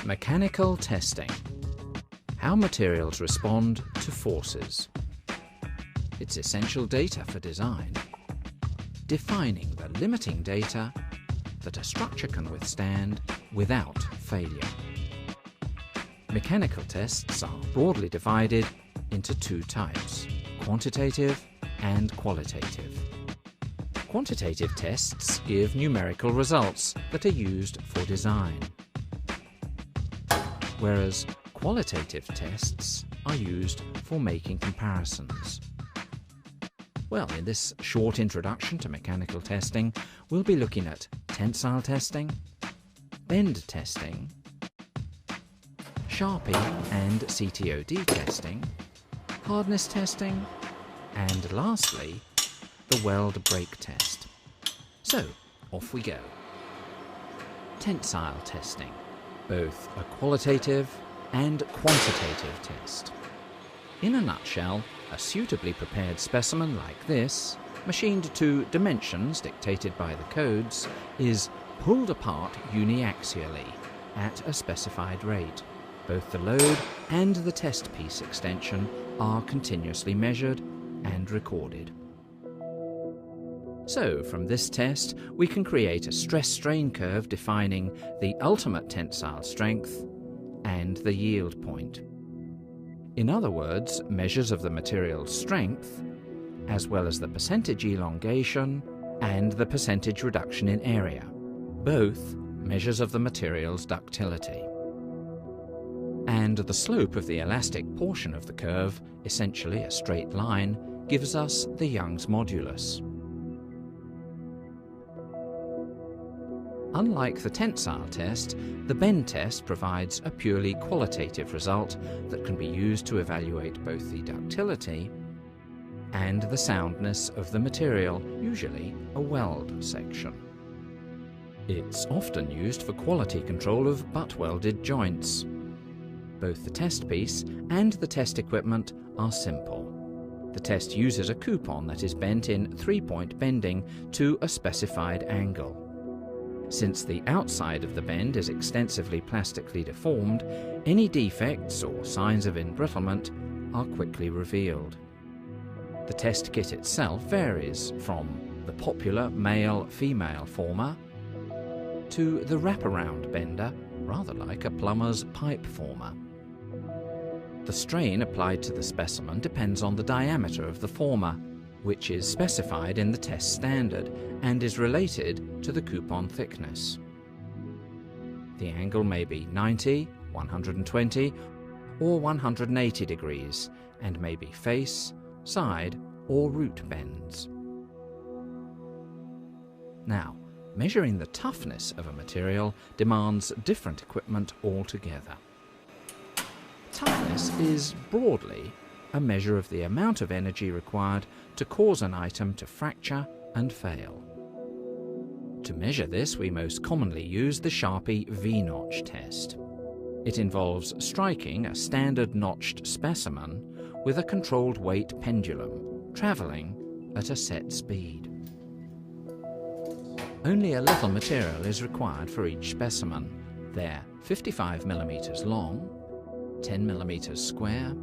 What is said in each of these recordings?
Mechanical testing. How materials respond to forces. It's essential data for design. Defining the limiting data that a structure can withstand without failure. Mechanical tests are broadly divided into two types: quantitative and qualitative. Quantitative tests give numerical results that are used for design, whereas qualitative tests are used for making comparisons. Well, in this short introduction to mechanical testing, we'll be looking at tensile testing, bend testing, Sharpie and CTOD testing, hardness testing, and lastly, the weld break test. So, off we go. Tensile testing, both a qualitative and quantitative test. In a nutshell, a suitably prepared specimen like this, machined to dimensions dictated by the codes, is pulled apart uniaxially at a specified rate. Both the load and the test piece extension are continuously measured and recorded. So, from this test, we can create a stress-strain curve defining the ultimate tensile strength and the yield point. In other words, measures of the material's strength, as well as the percentage elongation and the percentage reduction in area, both measures of the material's ductility. And the slope of the elastic portion of the curve, essentially a straight line, gives us the Young's modulus. Unlike the tensile test, the bend test provides a purely qualitative result that can be used to evaluate both the ductility and the soundness of the material, usually a weld section. It's often used for quality control of butt-welded joints. Both the test piece and the test equipment are simple. The test uses a coupon that is bent in three-point bending to a specified angle. Since the outside of the bend is extensively plastically deformed, any defects or signs of embrittlement are quickly revealed. The test kit itself varies from the popular male-female former to the wraparound bender, rather like a plumber's pipe former. The strain applied to the specimen depends on the diameter of the former, which is specified in the test standard and is related to the coupon thickness. The angle may be 90, 120, or 180 degrees, and may be face, side, or root bends. Now, measuring the toughness of a material demands different equipment altogether. Toughness is broadly a measure of the amount of energy required to cause an item to fracture and fail. To measure this, we most commonly use the Sharpie V-notch test. It involves striking a standard notched specimen with a controlled weight pendulum, travelling at a set speed. Only a little material is required for each specimen. They're 55 mm long, 10 mm square,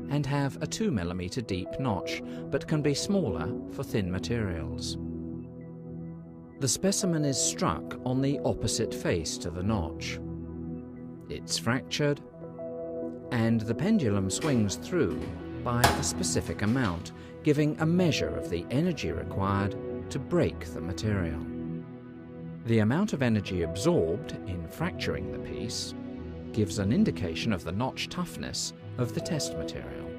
and have a 2 mm deep notch, but can be smaller for thin materials. The specimen is struck on the opposite face to the notch. It's fractured, and the pendulum swings through by a specific amount, giving a measure of the energy required to break the material. The amount of energy absorbed in fracturing the piece gives an indication of the notch toughness of the test material.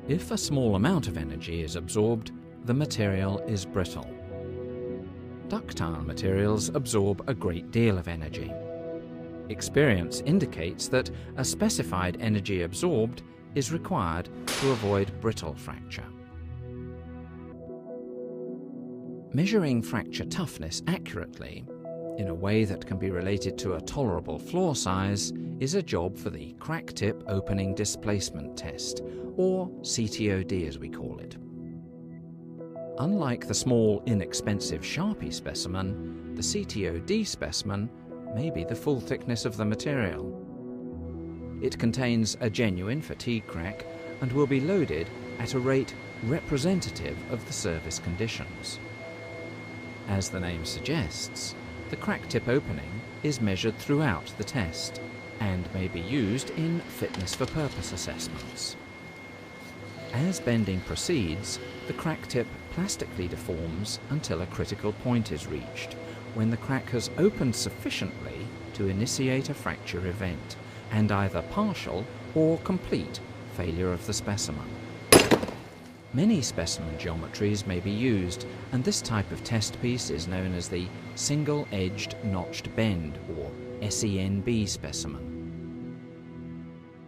If a small amount of energy is absorbed, the material is brittle. Ductile materials absorb a great deal of energy. Experience indicates that a specified energy absorbed is required to avoid brittle fracture. Measuring fracture toughness accurately, in a way that can be related to a tolerable flaw size, is a job for the crack tip opening displacement test, or CTOD as we call it. Unlike the small, inexpensive Sharpie specimen, the CTOD specimen maybe the full thickness of the material. It contains a genuine fatigue crack and will be loaded at a rate representative of the service conditions. As the name suggests, the crack tip opening is measured throughout the test and may be used in fitness for purpose assessments. As bending proceeds, the crack tip plastically deforms until a critical point is reached, when the crack has opened sufficiently to initiate a fracture event and either partial or complete failure of the specimen. Many specimen geometries may be used, and this type of test piece is known as the single-edged notched bend, or SENB specimen.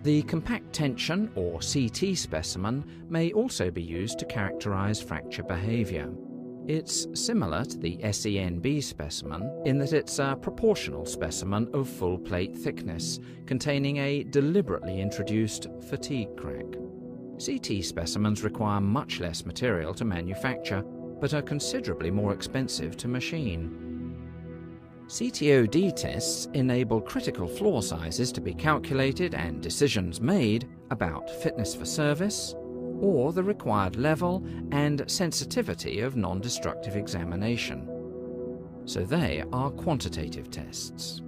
The compact tension, or CT specimen, may also be used to characterize fracture behavior. It's similar to the SENB specimen in that it's a proportional specimen of full plate thickness, containing a deliberately introduced fatigue crack. CT specimens require much less material to manufacture, but are considerably more expensive to machine. CTOD tests enable critical floor sizes to be calculated and decisions made about fitness for service, or the required level and sensitivity of non-destructive examination. So they are quantitative tests.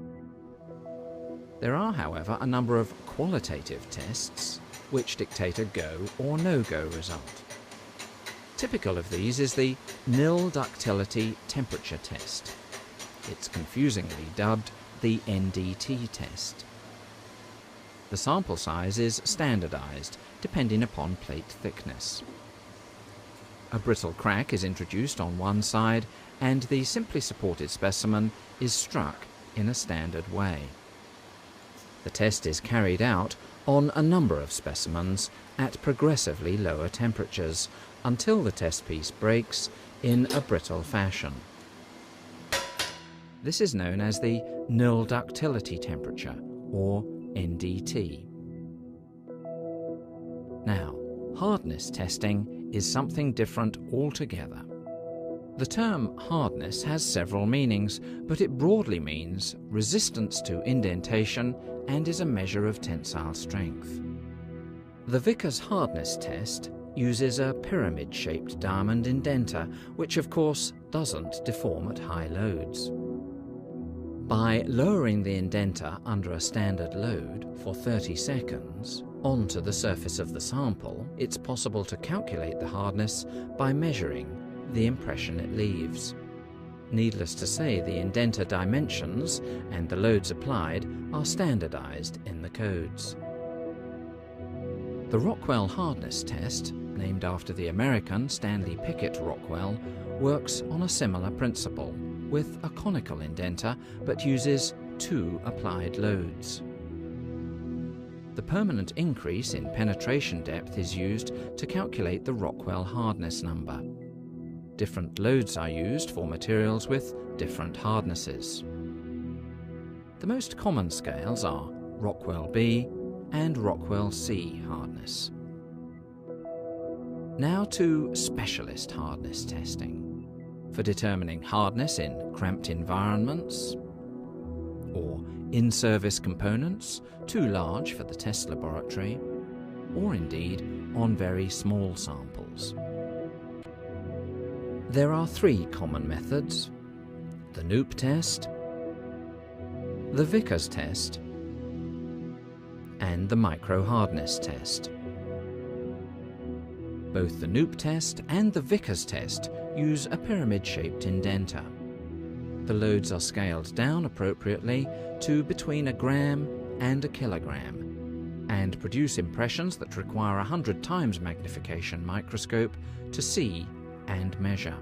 There are, however, a number of qualitative tests which dictate a go or no-go result. Typical of these is the nil ductility temperature test. It's confusingly dubbed the NDT test. The sample size is standardized, depending upon plate thickness. A brittle crack is introduced on one side, and the simply supported specimen is struck in a standard way. The test is carried out on a number of specimens at progressively lower temperatures until the test piece breaks in a brittle fashion. This is known as the nil ductility temperature, or NDT. Now, hardness testing is something different altogether. The term hardness has several meanings, but it broadly means resistance to indentation and is a measure of tensile strength. The Vickers hardness test uses a pyramid-shaped diamond indenter, which of course doesn't deform at high loads. By lowering the indenter under a standard load for 30 seconds onto the surface of the sample, it's possible to calculate the hardness by measuring the impression it leaves. Needless to say, the indenter dimensions and the loads applied are standardized in the codes. The Rockwell hardness test, named after the American Stanley Pickett Rockwell, works on a similar principle, with a conical indenter, but uses 2 applied loads. The permanent increase in penetration depth is used to calculate the Rockwell hardness number. Different loads are used for materials with different hardnesses. The most common scales are Rockwell B and Rockwell C hardness. Now to specialist hardness testing, for determining hardness in cramped environments, or in-service components too large for the test laboratory, or indeed on very small samples. There are 3 common methods: the Knoop test, the Vickers test, and the micro-hardness test. Both the Knoop test and the Vickers test use a pyramid-shaped indenter. The loads are scaled down appropriately to between a gram and a kilogram, and produce impressions that require 100 times magnification microscope to see and measure.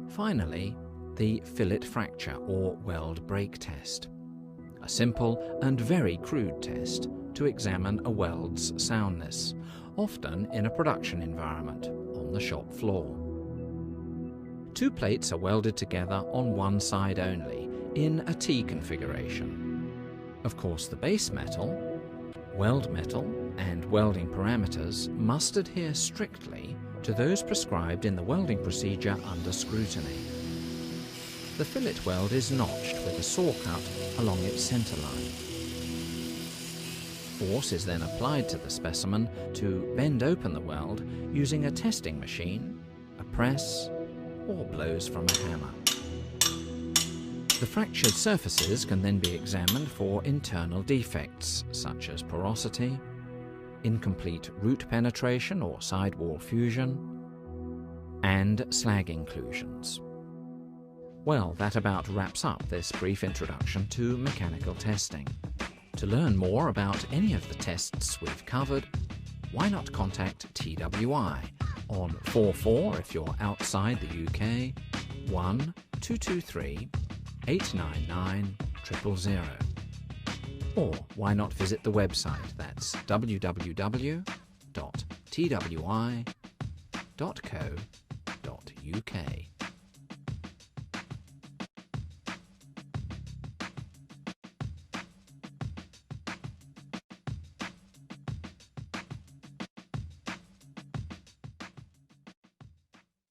Finally, the fillet fracture or weld break test, a simple and very crude test to examine a weld's soundness, often in a production environment on the shop floor. 2 plates are welded together on one side only in a T configuration. Of course, the base metal, weld metal, and welding parameters must adhere strictly to those prescribed in the welding procedure under scrutiny. The fillet weld is notched with a saw cut along its centre line. Force is then applied to the specimen to bend open the weld using a testing machine, a press, or blows from a hammer. The fractured surfaces can then be examined for internal defects such as porosity, incomplete root penetration or sidewall fusion, and slag inclusions. Well, that about wraps up this brief introduction to mechanical testing. To learn more about any of the tests we've covered, why not contact TWI on 44 if you're outside the UK, 1-223 899 000. Or why not visit the website, that's www.twi.co.uk.